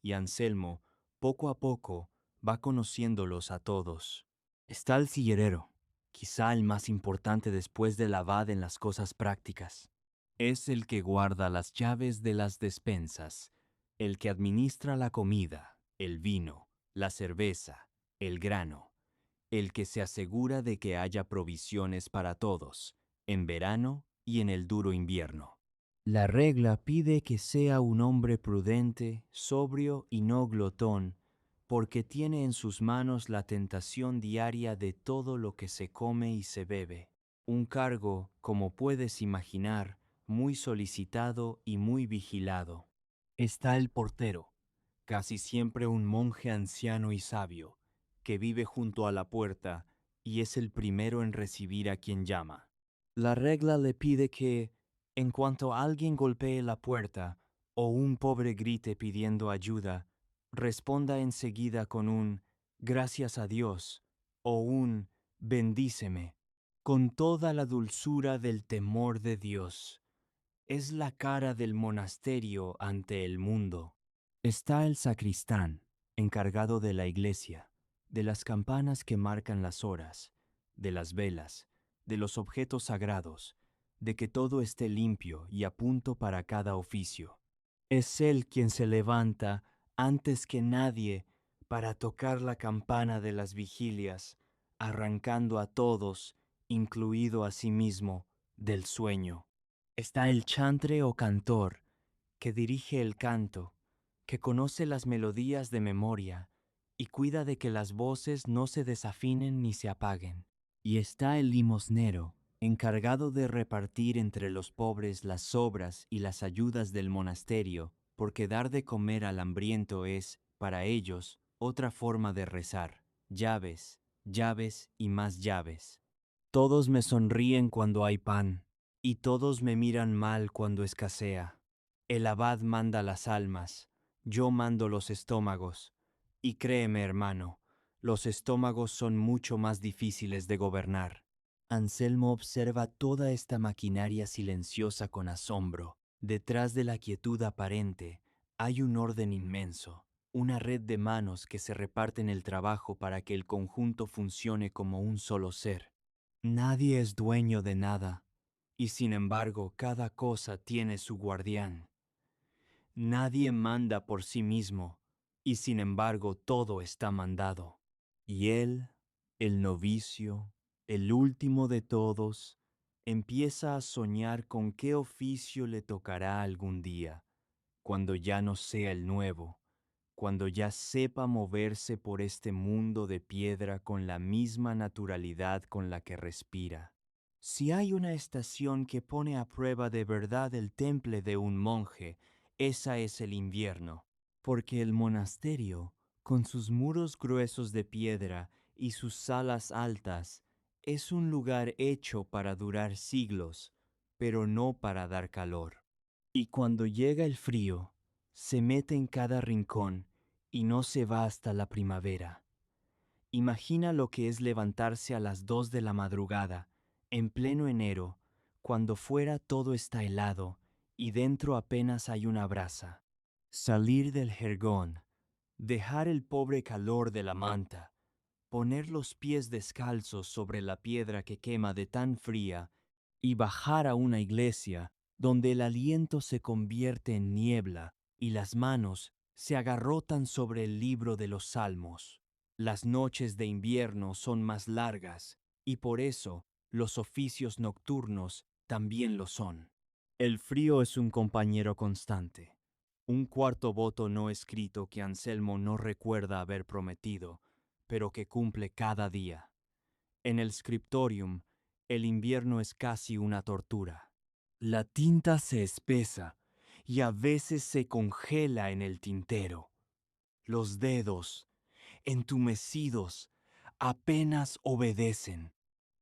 y Anselmo, poco a poco, va conociéndolos a todos. Está el sillerero, quizá el más importante después del abad en las cosas prácticas. Es el que guarda las llaves de las despensas, el que administra la comida, el vino, la cerveza, el grano, el que se asegura de que haya provisiones para todos, en verano y en el duro invierno. La regla pide que sea un hombre prudente, sobrio y no glotón, porque tiene en sus manos la tentación diaria de todo lo que se come y se bebe. Un cargo, como puedes imaginar, muy solicitado y muy vigilado. Está el portero, casi siempre un monje anciano y sabio, que vive junto a la puerta y es el primero en recibir a quien llama. La regla le pide que, en cuanto alguien golpee la puerta o un pobre grite pidiendo ayuda, responda enseguida con un gracias a Dios o un bendíceme, con toda la dulzura del temor de Dios. Es la cara del monasterio ante el mundo. Está el sacristán, encargado de la iglesia, de las campanas que marcan las horas, de las velas, de los objetos sagrados, de que todo esté limpio y a punto para cada oficio. Es él quien se levanta antes que nadie para tocar la campana de las vigilias, arrancando a todos, incluido a sí mismo, del sueño. Está el chantre o cantor, que dirige el canto, que conoce las melodías de memoria y cuida de que las voces no se desafinen ni se apaguen. Y está el limosnero, encargado de repartir entre los pobres las sobras y las ayudas del monasterio, porque dar de comer al hambriento es, para ellos, otra forma de rezar. Llaves, llaves y más llaves. Todos me sonríen cuando hay pan, y todos me miran mal cuando escasea. El abad manda las almas, yo mando los estómagos, y créeme, hermano, los estómagos son mucho más difíciles de gobernar. Anselmo observa toda esta maquinaria silenciosa con asombro. Detrás de la quietud aparente hay un orden inmenso, una red de manos que se reparten el trabajo para que el conjunto funcione como un solo ser. Nadie es dueño de nada, y sin embargo cada cosa tiene su guardián. Nadie manda por sí mismo, y sin embargo todo está mandado. Y él, el novicio, el último de todos, empieza a soñar con qué oficio le tocará algún día, cuando ya no sea el nuevo, cuando ya sepa moverse por este mundo de piedra con la misma naturalidad con la que respira. Si hay una estación que pone a prueba de verdad el temple de un monje, esa es el invierno, porque el monasterio, con sus muros gruesos de piedra y sus salas altas, es un lugar hecho para durar siglos, pero no para dar calor. Y cuando llega el frío, se mete en cada rincón y no se va hasta la primavera. Imagina lo que es levantarse a las 2 de la madrugada, en pleno enero, cuando fuera todo está helado y dentro apenas hay una brasa. Salir del jergón, dejar el pobre calor de la manta, poner los pies descalzos sobre la piedra que quema de tan fría y bajar a una iglesia donde el aliento se convierte en niebla y las manos se agarrotan sobre el libro de los salmos. Las noches de invierno son más largas y por eso los oficios nocturnos también lo son. El frío es un compañero constante, un cuarto voto no escrito que Anselmo no recuerda haber prometido, pero que cumple cada día. En el scriptorium, el invierno es casi una tortura. La tinta se espesa y a veces se congela en el tintero. Los dedos, entumecidos, apenas obedecen.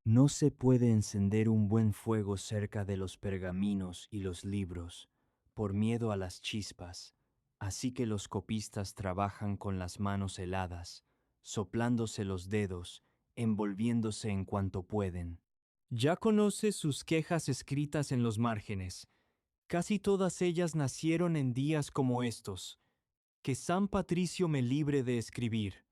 No se puede encender un buen fuego cerca de los pergaminos y los libros, por miedo a las chispas, así que los copistas trabajan con las manos heladas, soplándose los dedos, envolviéndose en cuanto pueden. Ya conoce sus quejas escritas en los márgenes. Casi todas ellas nacieron en días como estos. Que San Patricio me libre de escribir.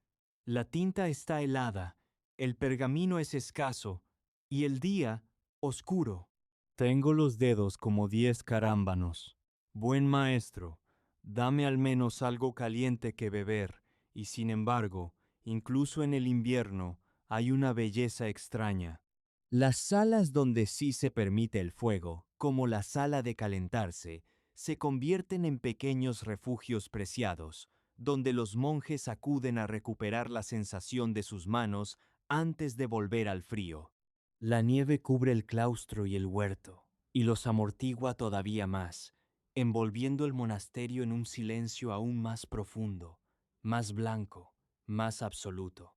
La tinta está helada, el pergamino es escaso, y el día oscuro. Tengo los dedos como 10 carámbanos. Buen maestro, dame al menos algo caliente que beber, y sin embargo, incluso en el invierno, hay una belleza extraña. Las salas donde sí se permite el fuego, como la sala de calentarse, se convierten en pequeños refugios preciados, donde los monjes acuden a recuperar la sensación de sus manos antes de volver al frío. La nieve cubre el claustro y el huerto, y los amortigua todavía más, envolviendo el monasterio en un silencio aún más profundo, más blanco, más absoluto.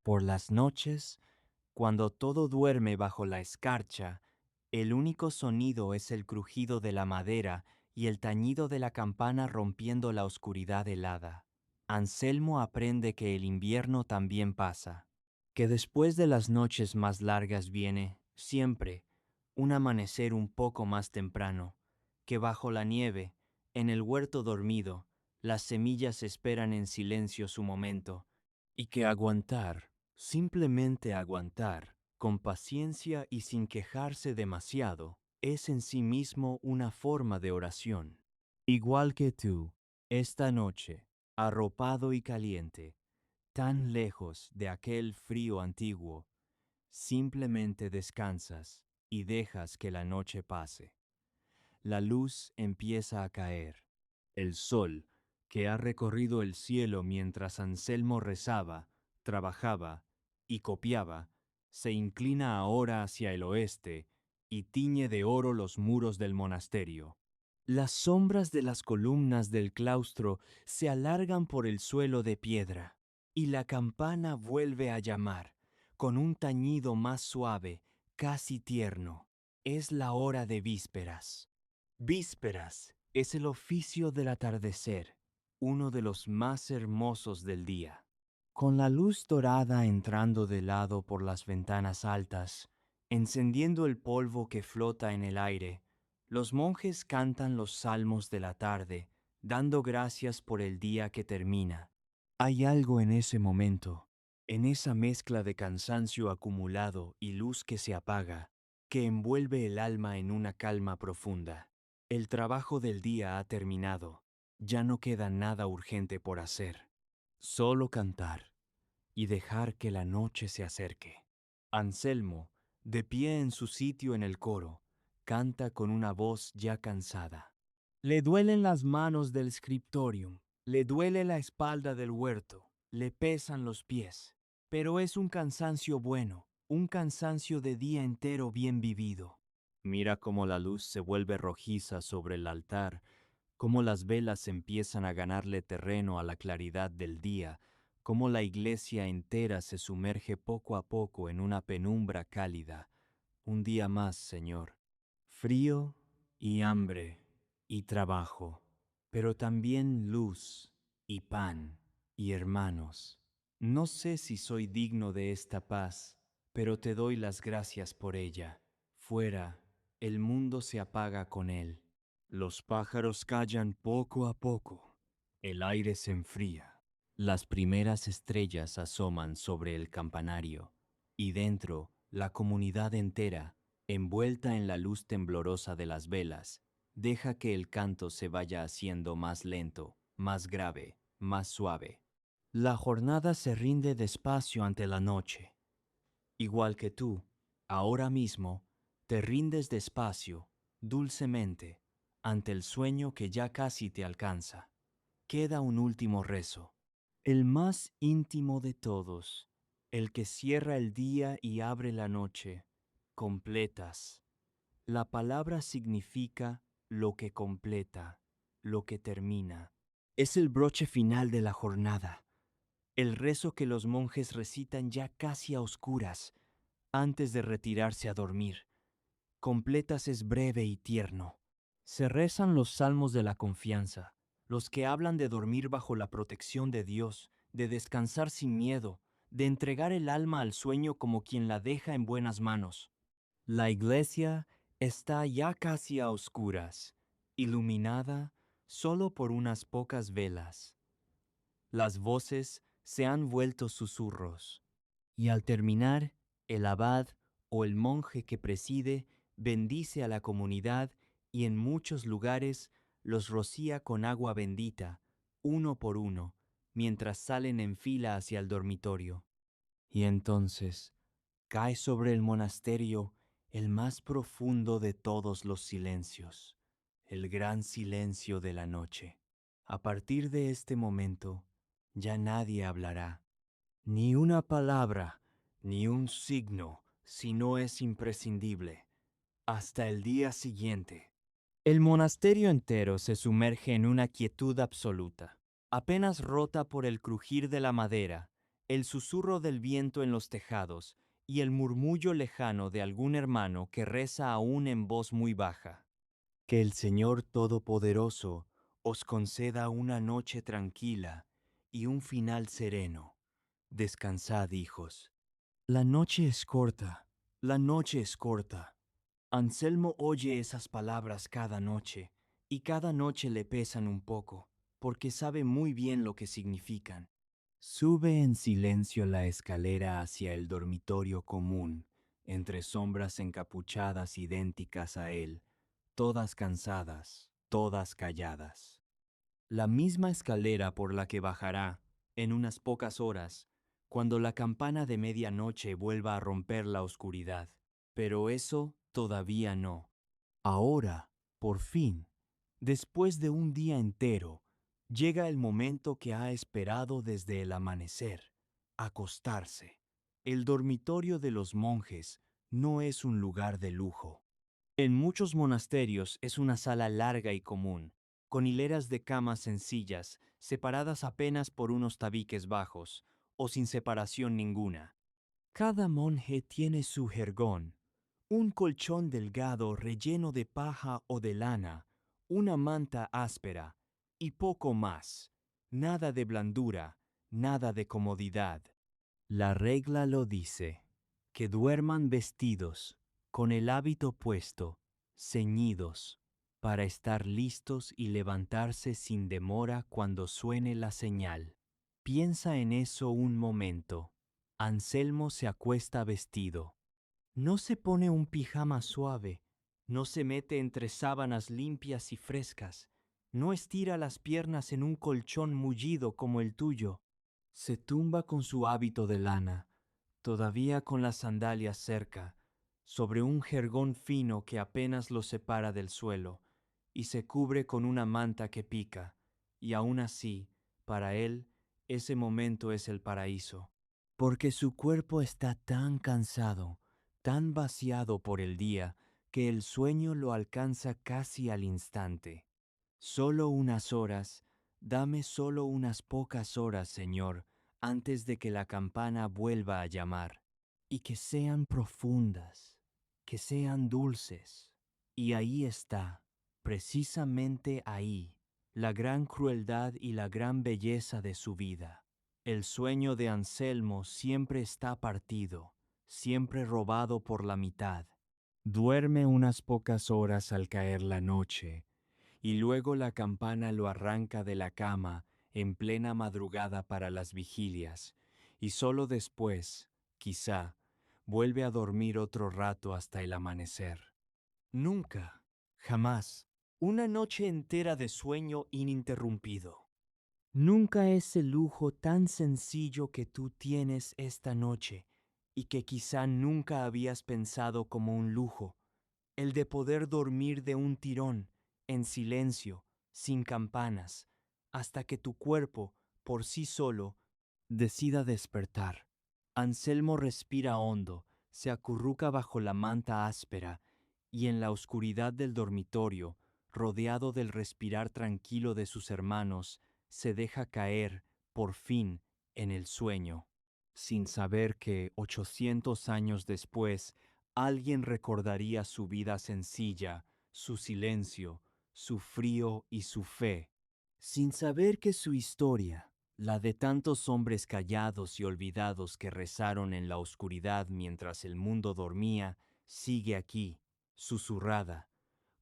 Por las noches, cuando todo duerme bajo la escarcha, el único sonido es el crujido de la madera y el tañido de la campana rompiendo la oscuridad helada. Anselmo aprende que el invierno también pasa, que después de las noches más largas viene, siempre, un amanecer un poco más temprano, que bajo la nieve, en el huerto dormido, las semillas esperan en silencio su momento, y que aguantar, simplemente aguantar, con paciencia y sin quejarse demasiado, es en sí mismo una forma de oración. Igual que tú, esta noche, arropado y caliente, tan lejos de aquel frío antiguo, simplemente descansas y dejas que la noche pase. La luz empieza a caer. El sol, que ha recorrido el cielo mientras Anselmo rezaba, trabajaba y copiaba, se inclina ahora hacia el oeste y tiñe de oro los muros del monasterio. Las sombras de las columnas del claustro se alargan por el suelo de piedra, y la campana vuelve a llamar, con un tañido más suave, casi tierno. Es la hora de vísperas. Vísperas es el oficio del atardecer, uno de los más hermosos del día. Con la luz dorada entrando de lado por las ventanas altas, encendiendo el polvo que flota en el aire, los monjes cantan los salmos de la tarde, dando gracias por el día que termina. Hay algo en ese momento, en esa mezcla de cansancio acumulado y luz que se apaga, que envuelve el alma en una calma profunda. El trabajo del día ha terminado, ya no queda nada urgente por hacer, solo cantar y dejar que la noche se acerque. Anselmo, de pie en su sitio en el coro, canta con una voz ya cansada. Le duelen las manos del scriptorium, le duele la espalda del huerto, le pesan los pies, pero es un cansancio bueno, un cansancio de día entero bien vivido. Mira cómo la luz se vuelve rojiza sobre el altar, cómo las velas empiezan a ganarle terreno a la claridad del día, cómo la iglesia entera se sumerge poco a poco en una penumbra cálida. Un día más, Señor. Frío y hambre y trabajo, pero también luz y pan y hermanos. No sé si soy digno de esta paz, pero te doy las gracias por ella. Fuera, el mundo se apaga con él. Los pájaros callan poco a poco. El aire se enfría. Las primeras estrellas asoman sobre el campanario, y dentro, la comunidad entera, envuelta en la luz temblorosa de las velas, deja que el canto se vaya haciendo más lento, más grave, más suave. La jornada se rinde despacio ante la noche. Igual que tú, ahora mismo, te rindes despacio, dulcemente, ante el sueño que ya casi te alcanza. Queda un último rezo, el más íntimo de todos, el que cierra el día y abre la noche. Completas. La palabra significa lo que completa, lo que termina. Es el broche final de la jornada, el rezo que los monjes recitan ya casi a oscuras, antes de retirarse a dormir. Completas es breve y tierno. Se rezan los salmos de la confianza, los que hablan de dormir bajo la protección de Dios, de descansar sin miedo, de entregar el alma al sueño como quien la deja en buenas manos. La iglesia está ya casi a oscuras, iluminada solo por unas pocas velas. Las voces se han vuelto susurros, y al terminar, el abad o el monje que preside bendice a la comunidad y en muchos lugares los rocía con agua bendita, uno por uno, mientras salen en fila hacia el dormitorio. Y entonces cae sobre el monasterio el más profundo de todos los silencios, el gran silencio de la noche. A partir de este momento, ya nadie hablará, ni una palabra, ni un signo, si no es imprescindible, hasta el día siguiente. El monasterio entero se sumerge en una quietud absoluta, apenas rota por el crujir de la madera, el susurro del viento en los tejados y el murmullo lejano de algún hermano que reza aún en voz muy baja. Que el Señor Todopoderoso os conceda una noche tranquila y un final sereno. Descansad, hijos. La noche es corta, la noche es corta. Anselmo oye esas palabras cada noche, y cada noche le pesan un poco, porque sabe muy bien lo que significan. Sube en silencio la escalera hacia el dormitorio común, entre sombras encapuchadas idénticas a él, todas cansadas, todas calladas. La misma escalera por la que bajará, en unas pocas horas, cuando la campana de medianoche vuelva a romper la oscuridad. Pero eso todavía no. Ahora, por fin, después de un día entero, llega el momento que ha esperado desde el amanecer: acostarse. El dormitorio de los monjes no es un lugar de lujo. En muchos monasterios es una sala larga y común, con hileras de camas sencillas, separadas apenas por unos tabiques bajos, o sin separación ninguna. Cada monje tiene su jergón, un colchón delgado relleno de paja o de lana, una manta áspera, y poco más. Nada de blandura, nada de comodidad. La regla lo dice: que duerman vestidos, con el hábito puesto, ceñidos, para estar listos y levantarse sin demora cuando suene la señal. Piensa en eso un momento. Anselmo se acuesta vestido. No se pone un pijama suave, no se mete entre sábanas limpias y frescas, no estira las piernas en un colchón mullido como el tuyo. Se tumba con su hábito de lana, todavía con las sandalias cerca, sobre un jergón fino que apenas lo separa del suelo, y se cubre con una manta que pica, y aún así, para él, ese momento es el paraíso, porque su cuerpo está tan cansado, tan vaciado por el día, que el sueño lo alcanza casi al instante. Solo unas horas, dame solo unas pocas horas, Señor, antes de que la campana vuelva a llamar, y que sean profundas, que sean dulces. Y ahí está, precisamente ahí, la gran crueldad y la gran belleza de su vida. El sueño de Anselmo siempre está partido, siempre robado por la mitad. Duerme unas pocas horas al caer la noche, y luego la campana lo arranca de la cama en plena madrugada para las vigilias, y solo después, quizá, vuelve a dormir otro rato hasta el amanecer. Nunca, jamás, una noche entera de sueño ininterrumpido. Nunca ese lujo tan sencillo que tú tienes esta noche y que quizá nunca habías pensado como un lujo, el de poder dormir de un tirón, en silencio, sin campanas, hasta que tu cuerpo, por sí solo, decida despertar. Anselmo respira hondo, se acurruca bajo la manta áspera, y en la oscuridad del dormitorio, rodeado del respirar tranquilo de sus hermanos, se deja caer, por fin, en el sueño, sin saber que 800 años después alguien recordaría su vida sencilla, su silencio, su frío y su fe, sin saber que su historia, la de tantos hombres callados y olvidados que rezaron en la oscuridad mientras el mundo dormía, sigue aquí, susurrada,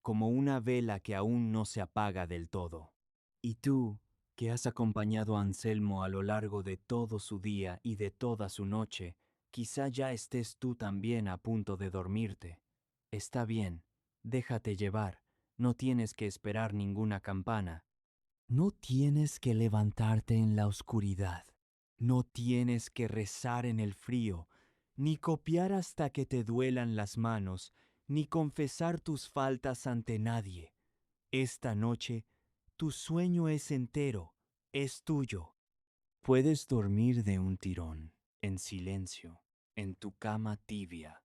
como una vela que aún no se apaga del todo. Y tú, que has acompañado a Anselmo a lo largo de todo su día y de toda su noche, quizá ya estés tú también a punto de dormirte. Está bien, déjate llevar, no tienes que esperar ninguna campana. No tienes que levantarte en la oscuridad, no tienes que rezar en el frío, ni copiar hasta que te duelan las manos, ni confesar tus faltas ante nadie. Esta noche, tu sueño es entero, es tuyo. Puedes dormir de un tirón, en silencio, en tu cama tibia,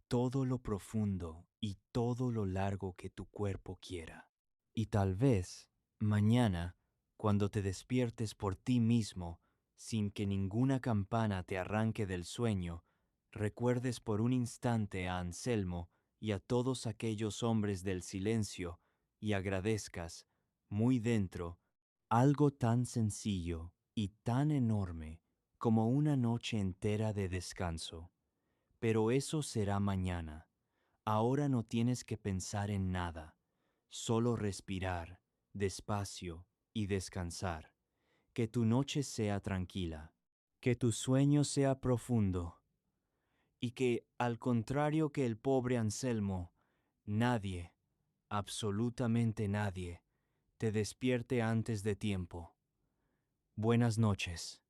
todo lo profundo y todo lo largo que tu cuerpo quiera. Y tal vez, mañana, cuando te despiertes por ti mismo, sin que ninguna campana te arranque del sueño, recuerdes por un instante a Anselmo y a todos aquellos hombres del silencio y agradezcas, muy dentro, algo tan sencillo y tan enorme como una noche entera de descanso. Pero eso será mañana. Ahora no tienes que pensar en nada, solo respirar, despacio y descansar. Que tu noche sea tranquila, que tu sueño sea profundo, y que, al contrario que el pobre Anselmo, nadie, absolutamente nadie, te despierte antes de tiempo. Buenas noches.